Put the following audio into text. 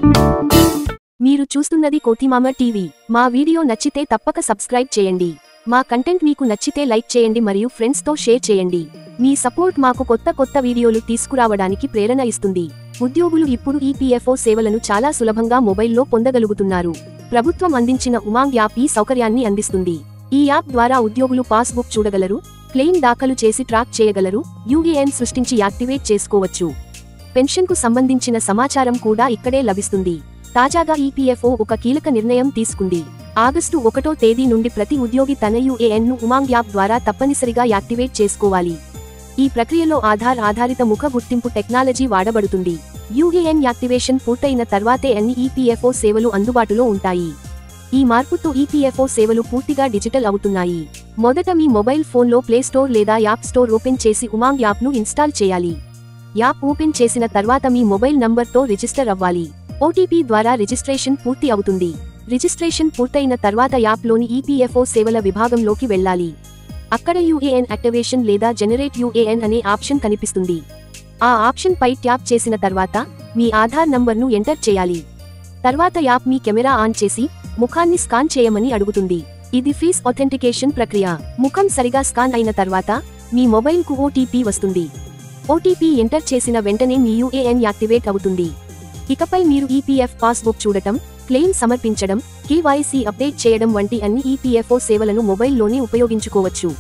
మీరు చూస్తున్నది కోతిమామ టీవీ. మా వీడియో నచ్చితే తప్పక సబ్స్క్రైబ్ చేయండి. మా కంటెంట్ మీకు నచ్చితే లైక్ చేయండి మరియు ఫ్రెండ్స్ తో షేర్ చేయండి. మీ సపోర్ట్ మాకు కొత్త వీడియోలు తీసుకురావడానికి ప్రేరణ ఇస్తుంది. ఉద్యోగులు ఇప్పుడు ఈపీఎఫ్ఓ సేవలను చాలా సులభంగా మొబైల్లో పొందగలుగుతున్నారు. ప్రభుత్వం అందించిన ఉమాంగ్ యాప్ ఈ సౌకర్యాన్ని అందిస్తుంది. ఈ యాప్ ద్వారా ఉద్యోగులు పాస్బుక్ చూడగలరు, క్లెయిమ్ దాఖలు చేసి ట్రాక్ చేయగలరు, యూఏఎన్ సృష్టించి యాక్టివేట్ చేసుకోవచ్చు. పెన్షన్కు సంబంధించిన సమాచారం కూడా ఇక్కడే లభిస్తుంది. తాజాగా ఈపీఎఫ్ఓ ఒక కీలక నిర్ణయం తీసుకుంది. ఆగస్టు 1వ తేదీ నుండి ప్రతి ఉద్యోగి తన యూఏఎన్ను ఉమాంగ్ యాప్ ద్వారా తప్పనిసరిగా యాక్టివేట్ చేసుకోవాలి. ఈ ప్రక్రియలో ఆధార్ ఆధారిత ముఖ గుర్తింపు టెక్నాలజీ వాడబడుతుంది. యూఏఎన్ యాక్టివేషన్ పూర్తయిన తర్వాతే అన్ని ఈపీఎఫ్ఓ సేవలు అందుబాటులో ఉంటాయి. ఈ మార్పుతో ఈపీఎఫ్ఓ సేవలు పూర్తిగా డిజిటల్ అవుతున్నాయి. మొదట మీ మొబైల్ ఫోన్లో ప్లే స్టోర్ లేదా యాప్ స్టోర్ ఓపెన్ చేసి ఉమాంగ్ యాప్ను ఇన్స్టాల్ చేయాలి. యాప్ ఓపెన్ చేసిన తర్వాత మీ మొబైల్ నంబర్తో రిజిస్టర్ అవ్వాలి. ఓటీపీ ద్వారా రిజిస్ట్రేషన్ పూర్తి అవుతుంది. రిజిస్ట్రేషన్ పూర్తయిన తర్వాత యాప్లోని ఈపీఎఫ్ఓ సేవల విభాగంలోకి వెళ్ళాలి. అక్కడ యూఏఎన్ యాక్టివేషన్ లేదా జనరేట్ యూఏఎన్ అనే ఆప్షన్ కనిపిస్తుంది. ఆ ఆప్షన్ పై ట్యాప్ చేసిన తర్వాత మీ ఆధార్ నంబర్ను ఎంటర్ చేయాలి. తర్వాత యాప్ మీ కెమెరా ఆన్ చేసి ముఖాన్ని స్కాన్ చేయమని అడుగుతుంది. ఇది ఫేస్ ఆథెంటికేషన్ ప్రక్రియ. ముఖం సరిగా స్కాన్ అయిన తర్వాత మీ మొబైల్కు ఓటీపీ వస్తుంది. ఓటీపీ ఎంటర్ చేసిన వెంటనే మీ యూఏఎన్ యాక్టివేట్ అవుతుంది. ఇకపై మీరు ఈపీఎఫ్ పాస్బుక్ చూడటం, క్లెయిమ్ సమర్పించడం, కేవైసీ అప్డేట్ చేయడం వంటి అన్ని ఈపీఎఫ్ఓ సేవలను మొబైల్లోనే ఉపయోగించుకోవచ్చు.